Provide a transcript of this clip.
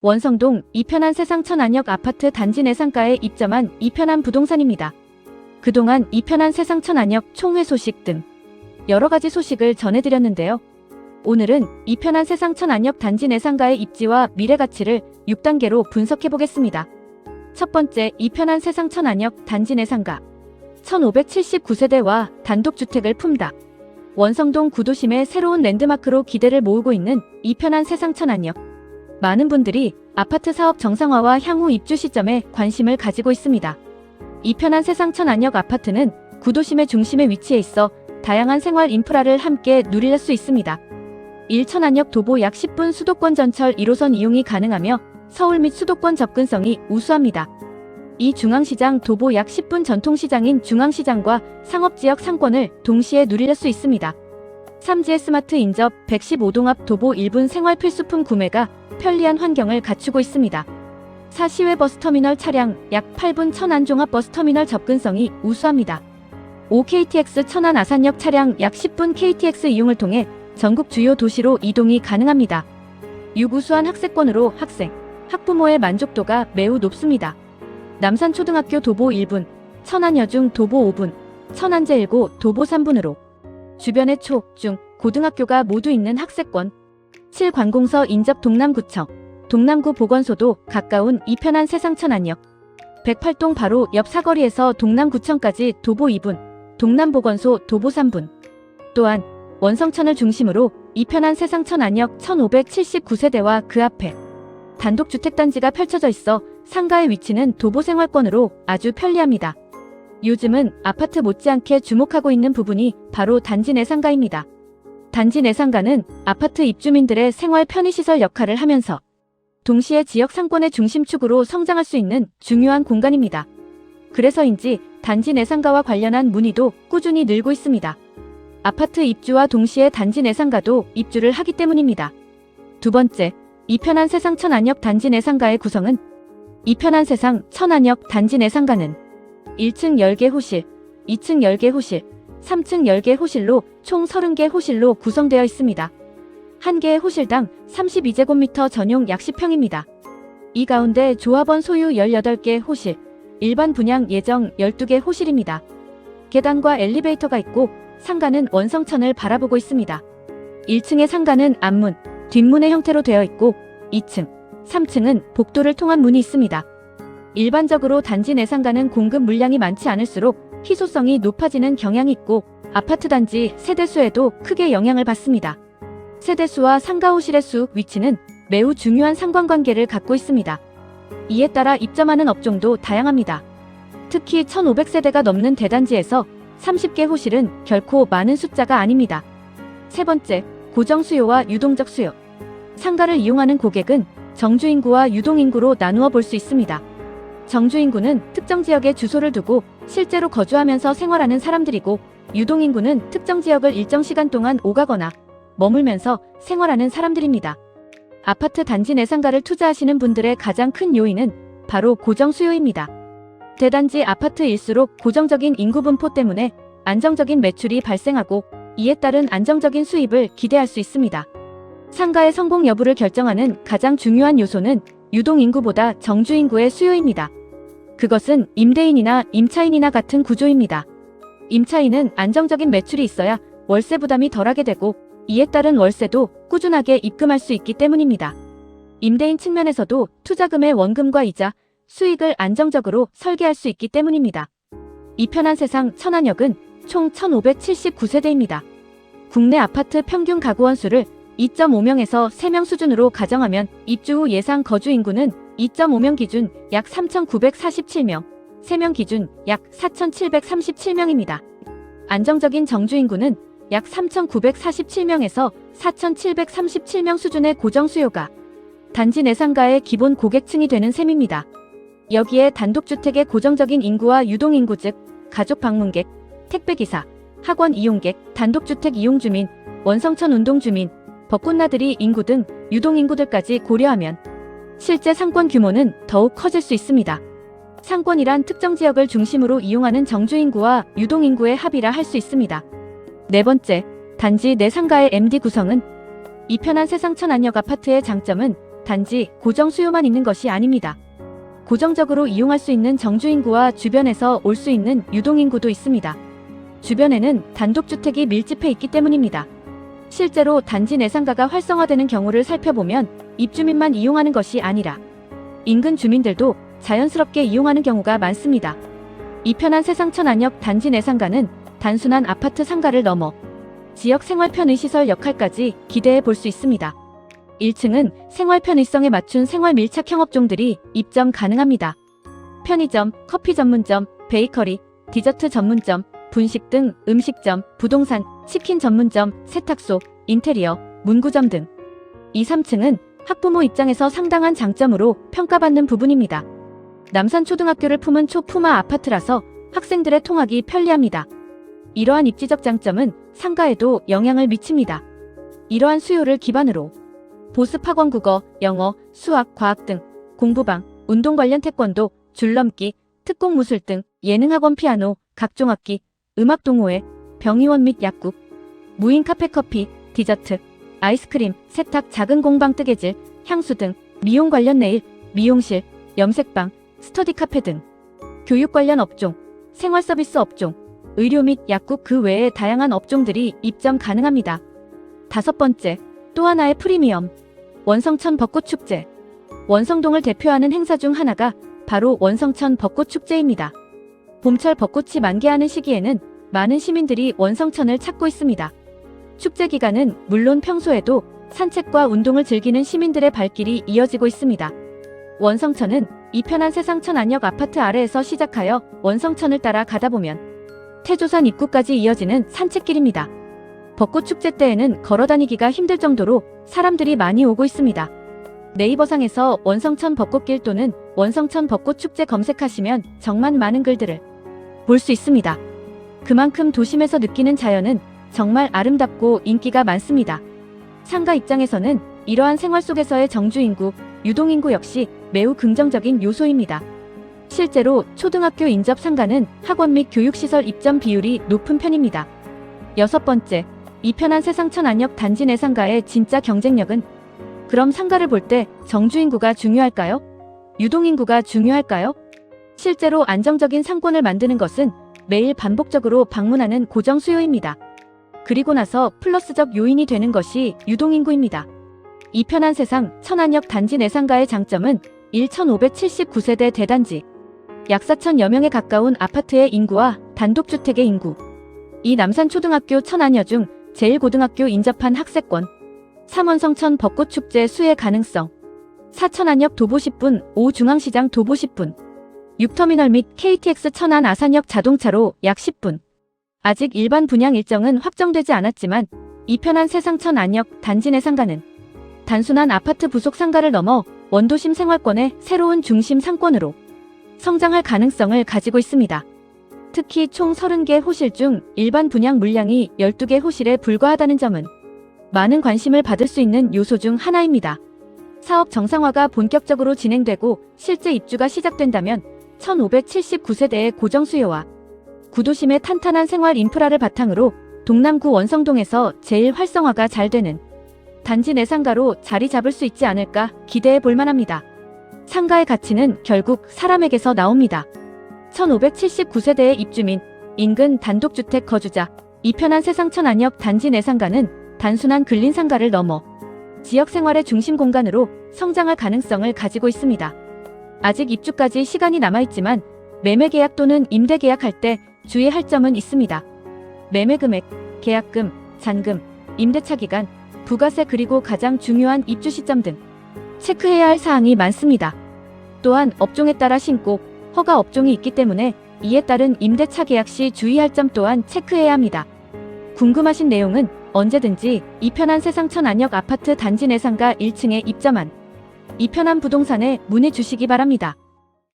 원성동 이편한 세상천안역 아파트 단지 내상가에 입점한 이편한 부동산입니다. 그동안 이편한 세상천안역 총회 소식 등 여러가지 소식을 전해드렸는데요. 오늘은 이편한 세상천안역 단지 내상가의 입지와 미래 가치를 6단계로 분석해보겠습니다. 첫 번째, 이편한 세상천안역 단지 내상가. 1579세대와 단독주택을 품다. 원성동 구도심의 새로운 랜드마크로 기대를 모으고 있는 이편한 세상천안역. 많은 분들이 아파트 사업 정상화와 향후 입주 시점에 관심을 가지고 있습니다. 이편한 세상천안역 아파트는 구도심의 중심에 위치해 있어 다양한 생활 인프라를 함께 누릴 수 있습니다. 1천안역 도보 약 10분 수도권 전철 1호선 이용이 가능하며 서울 및 수도권 접근성이 우수합니다. 이 중앙시장 도보 약 10분 전통시장인 중앙시장과 상업지역 상권을 동시에 누릴 수 있습니다. 3지의 스마트 인접 115동 앞 도보 1분 생활 필수품 구매가 편리한 환경을 갖추고 있습니다. 4시외 버스터미널 차량 약 8분 천안 종합 버스터미널 접근성이 우수합니다. 5KTX 천안 아산역 차량 약 10분 KTX 이용을 통해 전국 주요 도시로 이동이 가능합니다. 6 우수한 학세권으로 학생, 학부모의 만족도가 매우 높습니다. 남산초등학교 도보 1분, 천안여중 도보 5분, 천안제1고 도보 3분으로 주변에 초, 중, 고등학교가 모두 있는 학세권. 7관공서 인접 동남구청, 동남구 보건소도 가까운 이편한 세상천안역. 108동 바로 옆 사거리에서 동남구청까지 도보 2분, 동남보건소 도보 3분. 또한 원성천을 중심으로 이편한 세상천안역 1579세대와 그 앞에 단독주택단지가 펼쳐져 있어 상가의 위치는 도보생활권으로 아주 편리합니다. 요즘은 아파트 못지않게 주목하고 있는 부분이 바로 단지 내상가입니다. 단지 내상가는 아파트 입주민들의 생활 편의시설 역할을 하면서 동시에 지역 상권의 중심축으로 성장할 수 있는 중요한 공간입니다. 그래서인지 단지 내상가와 관련한 문의도 꾸준히 늘고 있습니다. 아파트 입주와 동시에 단지 내상가도 입주를 하기 때문입니다. 두 번째, 이편한 세상천안역 단지 내상가의 구성은 이편한 세상 천안역 단지 내상가는 1층 10개 호실, 2층 10개 호실, 3층 10개 호실로 총 30개 호실로 구성되어 있습니다. 한 개의 호실당 32제곱미터 전용 약 10평입니다. 이 가운데 조합원 소유 18개 호실, 일반 분양 예정 12개 호실입니다. 계단과 엘리베이터가 있고 상가는 원성천을 바라보고 있습니다. 1층의 상가는 앞문, 뒷문의 형태로 되어 있고 2층, 3층은 복도를 통한 문이 있습니다. 일반적으로 단지 내상가는 공급 물량이 많지 않을수록 희소성이 높아지는 경향이 있고 아파트 단지 세대수에도 크게 영향을 받습니다. 세대수와 상가 호실의 수, 위치는 매우 중요한 상관관계를 갖고 있습니다. 이에 따라 입점하는 업종도 다양합니다. 특히 1500세대가 넘는 대단지에서 30개 호실은 결코 많은 숫자가 아닙니다. 세 번째, 고정 수요와 유동적 수요. 상가를 이용하는 고객은 정주인구와 유동인구로 나누어 볼 수 있습니다. 정주인구는 특정 지역에 주소를 두고 실제로 거주하면서 생활하는 사람들이고 유동인구는 특정 지역을 일정 시간 동안 오가거나 머물면서 생활하는 사람들입니다. 아파트 단지 내상가를 투자하시는 분들의 가장 큰 요인은 바로 고정 수요입니다. 대단지 아파트일수록 고정적인 인구 분포 때문에 안정적인 매출이 발생하고 이에 따른 안정적인 수입을 기대할 수 있습니다. 상가의 성공 여부를 결정하는 가장 중요한 요소는 유동인구보다 정주인구의 수요입니다. 그것은 임대인이나 임차인이나 같은 구조입니다. 임차인은 안정적인 매출이 있어야 월세 부담이 덜하게 되고 이에 따른 월세도 꾸준하게 입금할 수 있기 때문입니다. 임대인 측면에서도 투자금의 원금과 이자, 수익을 안정적으로 설계할 수 있기 때문입니다. 이편한 세상 천안역은 총 1579세대입니다. 국내 아파트 평균 가구원 수를 2.5명에서 3명 수준으로 가정하면 입주 후 예상 거주 인구는 2.5명 기준 약 3,947명, 3명 기준 약 4,737명입니다. 안정적인 정주인구는 약 3,947명에서 4,737명 수준의 고정 수요가 단지 내상가의 기본 고객층이 되는 셈입니다. 여기에 단독주택의 고정적인 인구와 유동인구 즉 가족 방문객, 택배기사, 학원 이용객, 단독주택 이용주민, 원성천 운동주민, 벚꽃나들이 인구 등 유동인구들까지 고려하면 실제 상권 규모는 더욱 커질 수 있습니다. 상권이란 특정 지역을 중심으로 이용하는 정주인구와 유동인구의 합이라 할 수 있습니다. 네 번째, 단지 내 상가의 MD 구성은 이편한 세상천안역 아파트의 장점은 단지 고정 수요만 있는 것이 아닙니다. 고정적으로 이용할 수 있는 정주인구와 주변에서 올 수 있는 유동인구도 있습니다. 주변에는 단독주택이 밀집해 있기 때문입니다. 실제로 단지 내상가가 활성화되는 경우를 살펴보면 입주민만 이용하는 것이 아니라 인근 주민들도 자연스럽게 이용하는 경우가 많습니다. 이 편한 세상천안역 단지 내상가는 단순한 아파트 상가를 넘어 지역 생활 편의시설 역할까지 기대해 볼 수 있습니다. 1층은 생활 편의성에 맞춘 생활 밀착 형업종들이 입점 가능합니다. 편의점, 커피 전문점, 베이커리, 디저트 전문점, 분식 등 음식점, 부동산, 치킨 전문점, 세탁소, 인테리어, 문구점 등. 2, 3층은 학부모 입장에서 상당한 장점으로 평가받는 부분입니다. 남산초등학교를 품은 초품화 아파트라서 학생들의 통학이 편리합니다. 이러한 입지적 장점은 상가에도 영향을 미칩니다. 이러한 수요를 기반으로 보습 학원 국어, 영어, 수학, 과학 등 공부방, 운동 관련 태권도, 줄넘기, 특공 무술 등 예능학원 피아노, 각종 악기, 음악 동호회, 병의원 및 약국, 무인 카페 커피, 디저트, 아이스크림, 세탁 작은 공방 뜨개질, 향수 등 미용 관련 네일, 미용실, 염색방, 스터디 카페 등 교육 관련 업종, 생활 서비스 업종, 의료 및 약국 그 외의 다양한 업종들이 입점 가능합니다. 5번째, 또 하나의 프리미엄. 원성천 벚꽃축제. 원성동을 대표하는 행사 중 하나가 바로 원성천 벚꽃축제입니다. 봄철 벚꽃이 만개하는 시기에는 많은 시민들이 원성천을 찾고 있습니다. 축제 기간은 물론 평소에도 산책과 운동을 즐기는 시민들의 발길이 이어지고 있습니다. 원성천은 이 편한 세상천안역 아파트 아래에서 시작하여 원성천을 따라 가다 보면 태조산 입구까지 이어지는 산책길입니다. 벚꽃축제 때에는 걸어다니기가 힘들 정도로 사람들이 많이 오고 있습니다. 네이버상에서 원성천 벚꽃길 또는 원성천 벚꽃축제 검색하시면 정말 많은 글들을 볼 수 있습니다. 그만큼 도심에서 느끼는 자연은 정말 아름답고 인기가 많습니다. 상가 입장에서는 이러한 생활 속에서의 정주인구, 유동인구 역시 매우 긍정적인 요소입니다. 실제로 초등학교 인접 상가는 학원 및 교육시설 입점 비율이 높은 편입니다. 6번째, 이 편한 세상천안역 단지 내 상가의 진짜 경쟁력은? 그럼 상가를 볼 때 정주인구가 중요할까요? 유동인구가 중요할까요? 실제로 안정적인 상권을 만드는 것은 매일 반복적으로 방문하는 고정 수요입니다. 그리고 나서 플러스적 요인이 되는 것이 유동인구입니다. 이 편한 세상 천안역 단지 내 상가의 장점은 1,579세대 대단지, 약 4,000여 명에 가까운 아파트의 인구와 단독주택의 인구, 이 남산초등학교 천안여 중 제1고등학교 인접한 학세권, 3원성천 벚꽃축제 수혜 가능성, 4천안역 도보 10분, 5중앙시장 도보 10분, 6터미널 및 KTX 천안 아산역 자동차로 약 10분. 아직 일반 분양 일정은 확정되지 않았지만 이 편한 세상천안역 단지 내 상가는 단순한 아파트 부속 상가를 넘어 원도심 생활권의 새로운 중심 상권으로 성장할 가능성을 가지고 있습니다. 특히 총 30개 호실 중 일반 분양 물량이 12개 호실에 불과하다는 점은 많은 관심을 받을 수 있는 요소 중 하나입니다. 사업 정상화가 본격적으로 진행되고 실제 입주가 시작된다면 1,579세대의 고정 수요와 구도심의 탄탄한 생활 인프라를 바탕으로 동남구 원성동에서 제일 활성화가 잘 되는 단지 내 상가로 자리 잡을 수 있지 않을까 기대해 볼 만합니다. 상가의 가치는 결국 사람에게서 나옵니다. 1,579세대의 입주민, 인근 단독주택 거주자, 이 편한 세상천안역 단지 내 상가는 단순한 근린 상가를 넘어 지역 생활의 중심 공간으로 성장할 가능성을 가지고 있습니다. 아직 입주까지 시간이 남아있지만 매매 계약 또는 임대 계약할 때 주의할 점은 있습니다. 매매 금액, 계약금, 잔금, 임대차 기간, 부가세 그리고 가장 중요한 입주 시점 등 체크해야 할 사항이 많습니다. 또한 업종에 따라 신고, 허가 업종이 있기 때문에 이에 따른 임대차 계약 시 주의할 점 또한 체크해야 합니다. 궁금하신 내용은 언제든지 이 편한 세상천안역 아파트 단지 내 상가 1층에 입점한 이 편한 부동산에 문의 주시기 바랍니다.